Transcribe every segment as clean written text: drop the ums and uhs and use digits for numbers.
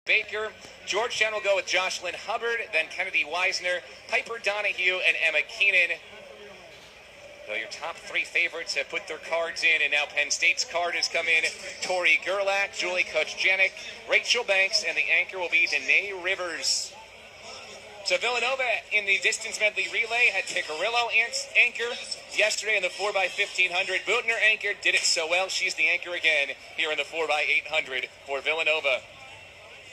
Baker. Georgetown will go with Jocelyn Hubbard, then Kennedy Weisner, Piper Donahue, and Emma Keenan. So your top three favorites have put their cards in, and now Penn State's card has come in. Tori Gerlach, Julie Kochjanik, Rachel Banks, and the anchor will be Danae Rivers. So Villanova in the distance medley relay had Picarillo anchor yesterday in the 4x1500. Butner anchored, did it so well. She's the anchor again here in the 4x800 for Villanova.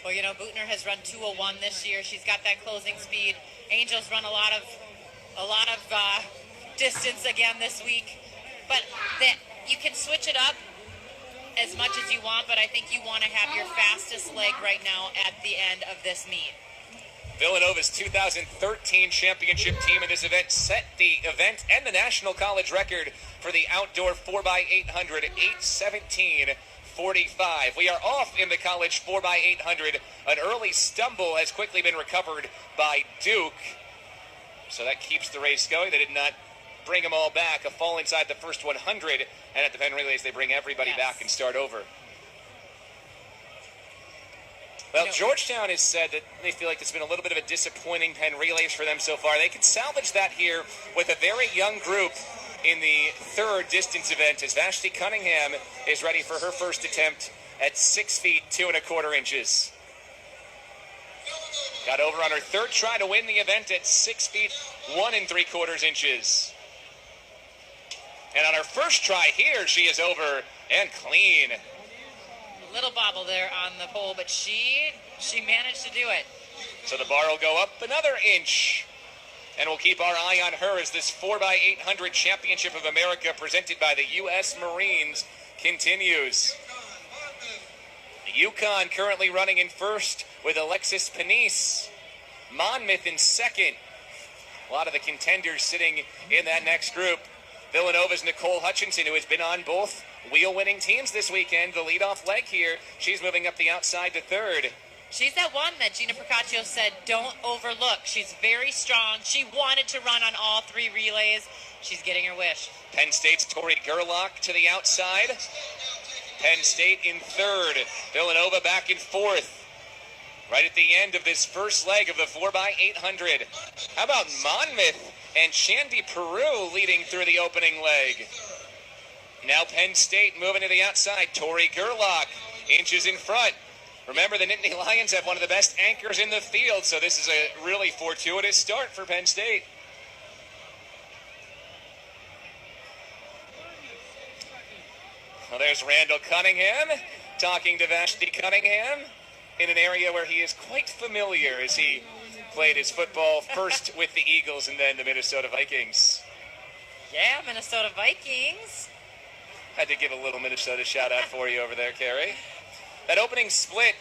Well, you know, Butner has run 2:01 this year. She's got that closing speed. Angels run a lot of distance again this week, but you can switch it up as much as you want. But I think you want to have your fastest leg right now at the end of this meet. Villanova's 2013 championship team in this event set the event and the national college record for the outdoor 4x800, 8:17:45. We are off in the college 4x800. An early stumble has quickly been recovered by Duke. So that keeps the race going. They did not bring them all back. A fall inside the first 100. And at the Penn Relays, they bring everybody back and start over. Well, Georgetown has said that they feel like it's been a little bit of a disappointing Penn Relays for them so far. They could salvage that here with a very young group in the third distance event as Vashti Cunningham is ready for her first attempt at 6 feet 2 1/4 inches. Got over on her third try to win the event at 6 feet 1 3/4 inches. And on her first try here, she is over and clean. Little bobble there on the pole, but she managed to do it. So the bar will go up another inch. And we'll keep our eye on her as this 4x800 Championship of America presented by the U.S. Marines continues. UConn currently running in first with Alexis Panisse. Monmouth in second. A lot of the contenders sitting in that next group. Villanova's Nicole Hutchinson, who has been on both wheel-winning teams this weekend. The leadoff leg here. She's moving up the outside to third. She's that one that Gina Procaccio said, don't overlook. She's very strong. She wanted to run on all three relays. She's getting her wish. Penn State's Tori Gerlach to the outside. Penn State in third. Villanova back in fourth. Right at the end of this first leg of the 4x800. How about Monmouth and Shandy Peru leading through the opening leg? Now Penn State moving to the outside. Tori Gerlach inches in front. Remember, the Nittany Lions have one of the best anchors in the field, so this is a really fortuitous start for Penn State. Well, there's Randall Cunningham talking to Vashti Cunningham in an area where he is quite familiar as he played his football first with the Eagles and then the Minnesota Vikings. Yeah, Minnesota Vikings. Had to give a little Minnesota shout-out for you over there, Carrie. That opening split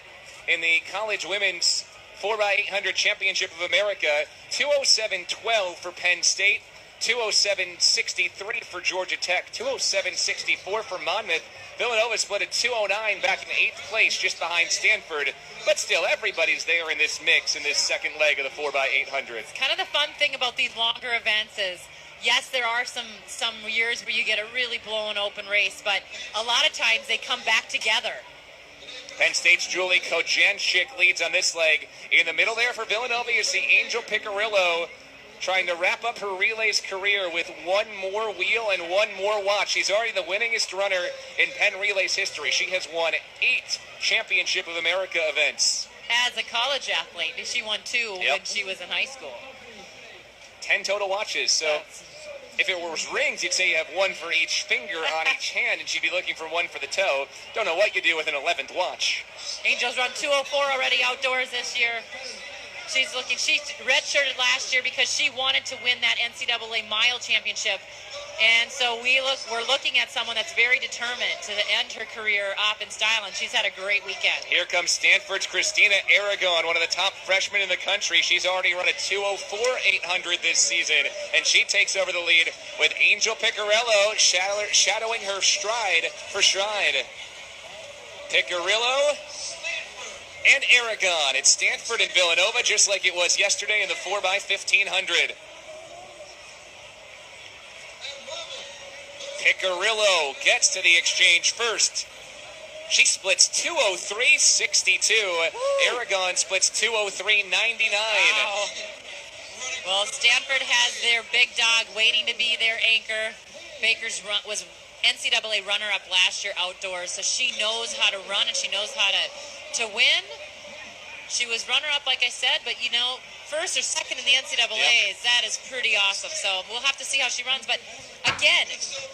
in the college women's 4x800 Championship of America, 207.12 for Penn State, 207.63 for Georgia Tech, 207.64 for Monmouth. Villanova split at 209 back in 8th place just behind Stanford. But still, everybody's there in this mix in this second leg of the 4x800. Kind of the fun thing about these longer events is, yes, there are some years where you get a really blown open race, but a lot of times they come back together. Penn State's Julie Kojanchik leads on this leg. In the middle there for Villanova, you see Angel Picarillo trying to wrap up her relays career with one more wheel and one more watch. She's already the winningest runner in Penn Relays history. She has won 8 Championship of America events. As a college athlete, she won 2 when she was in high school. 10 total watches, so if it was rings, you'd say you have one for each finger on each hand, and she'd be looking for one for the toe. Don't know what you do with an 11th watch. Angels run 2:04 already outdoors this year. She redshirted last year because she wanted to win that NCAA mile championship. And so we're looking at someone that's very determined to end her career off in style, and she's had a great weekend. Here comes Stanford's Christina Aragon, one of the top freshmen in the country. She's already run a 2:04.800 this season, and she takes over the lead with Angel Picarillo shadowing her stride for stride. Picarillo and Aragon. It's Stanford and Villanova, just like it was yesterday in the 4x1500. Picarillo gets to the exchange first. She splits 2:03.62. Aragon splits 2:03.99. Wow. Well, Stanford has their big dog waiting to be their anchor. Baker's was NCAA runner-up last year outdoors, so she knows how to run and she knows how to win. She was runner-up, like I said, but first or second in the NCAAs, that is pretty awesome. So we'll have to see how she runs. But again,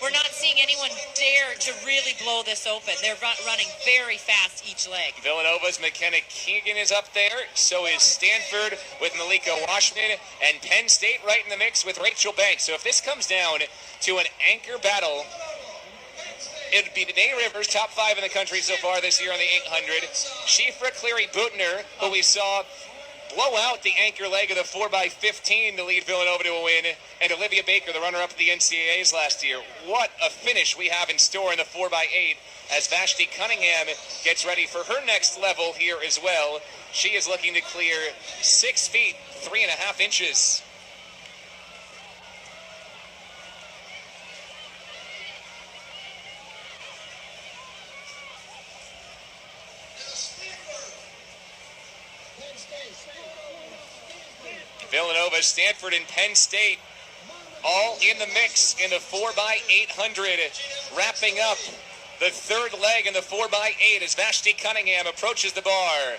we're not seeing anyone dare to really blow this open. They're running very fast each leg. Villanova's McKenna Keegan is up there. So is Stanford with Malika Washman, and Penn State right in the mix with Rachel Banks. So if this comes down to an anchor battle, it would be Danae Rivers, top 5 in the country so far this year on the 800. Shifra Cleary-Boutner, who we saw blow out the anchor leg of the 4x15 to lead Villanova to a win, and Olivia Baker, the runner-up of the NCAAs last year. What a finish we have in store in the 4x8 as Vashti Cunningham gets ready for her next level here as well. She is looking to clear 6 feet, 3.5 inches. Villanova, Stanford, and Penn State all in the mix in the 4x800. Wrapping up the third leg in the 4x8 as Vashti Cunningham approaches the bar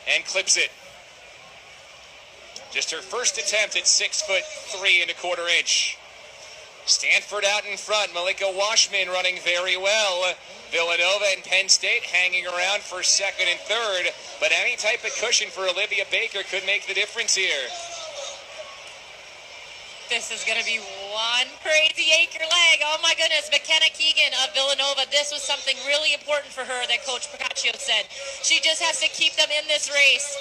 and clips it. Just her first attempt at 6'3.25". Stanford out in front. Malika Washman running very well. Villanova and Penn State hanging around for second and third. But any type of cushion for Olivia Baker could make the difference here. This is going to be one crazy anchor leg. Oh my goodness. McKenna Keegan of Villanova. This was something really important for her that Coach Procaccio said. She just has to keep them in this race.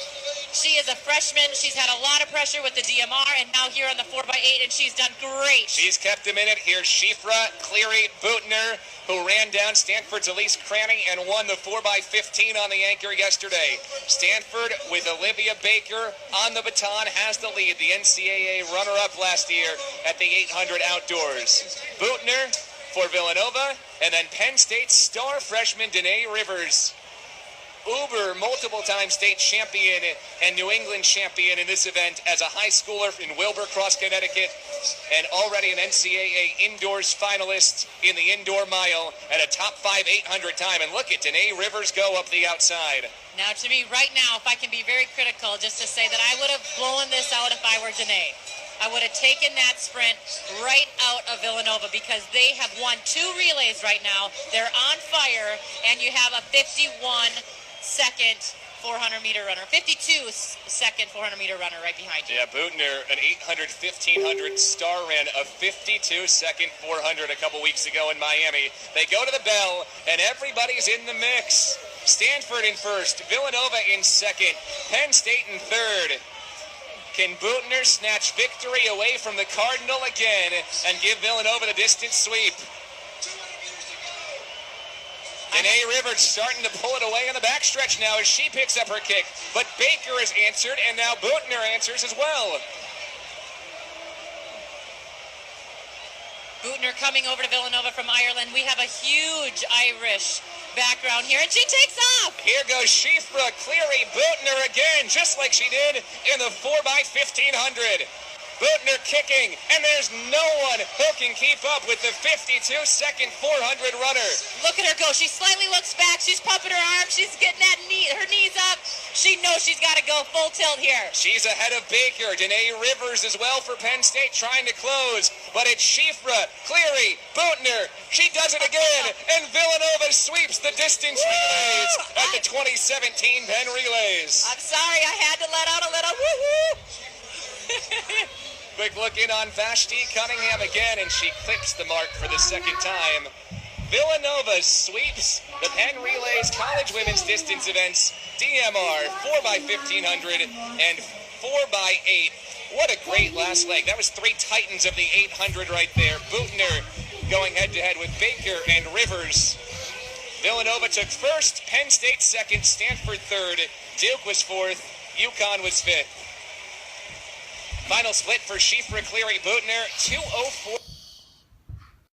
She is a freshman. She's had a lot of pressure with the DMR, and now here on the 4x8, and she's done great. She's kept them in it. Here's Shifra Cleary-Boutner, who ran down Stanford's Elise Cranny and won the 4x15 on the anchor yesterday. Stanford, with Olivia Baker on the baton, has the lead. The NCAA runner-up last year at the 800 outdoors. Boutner for Villanova, and then Penn State star freshman Danae Rivers. Uber, multiple-time state champion and New England champion in this event as a high schooler in Wilbur-Cross, Connecticut, and already an NCAA indoors finalist in the indoor mile at a top 5 800 time. And look at Danae Rivers go up the outside. Now, to me, right now, if I can be very critical, just to say that I would have blown this out if I were Danae. I would have taken that sprint right out of Villanova because they have won 2 relays right now. They're on fire, and you have a 51-second 400-meter runner, 52-second 400-meter runner right behind you. Yeah, Boutner, an 800, 1500 star ran a 52-second 400 a couple weeks ago in Miami. They go to the bell, and everybody's in the mix. Stanford in first, Villanova in second, Penn State in third. Can Boutner snatch victory away from the Cardinal again and give Villanova the distance sweep? Danae Rivers starting to pull it away in the backstretch now as she picks up her kick. But Baker has answered, and now Boutner answers as well. Boutner coming over to Villanova from Ireland. We have a huge Irish background here, and she takes off. Here goes Shifra Cleary-Boutner again, just like she did in the 4x1500. Boutner kicking, and there's no one who can keep up with the 52-second 400 runner. Look at her go. She slightly looks back. She's pumping her arms. She's getting her knees up. She knows she's got to go full tilt here. She's ahead of Baker. Danae Rivers as well for Penn State trying to close. But it's Shifra Cleary-Boutner. She does it again, and Villanova sweeps the distance relays at the 2017 Penn Relays. I'm sorry. I had to let out a little woo-hoo. Quick look in on Vashti Cunningham again, and she clips the mark for the second time. Villanova sweeps the Penn Relays College Women's Distance Events, DMR, 4x1500 and 4x8. What a great last leg. That was 3 titans of the 800 right there. Boutner going head-to-head with Baker and Rivers. Villanova took first, Penn State second, Stanford third, Duke was fourth, UConn was fifth. Final split for Shifra Cleary-Boutner, 2:04.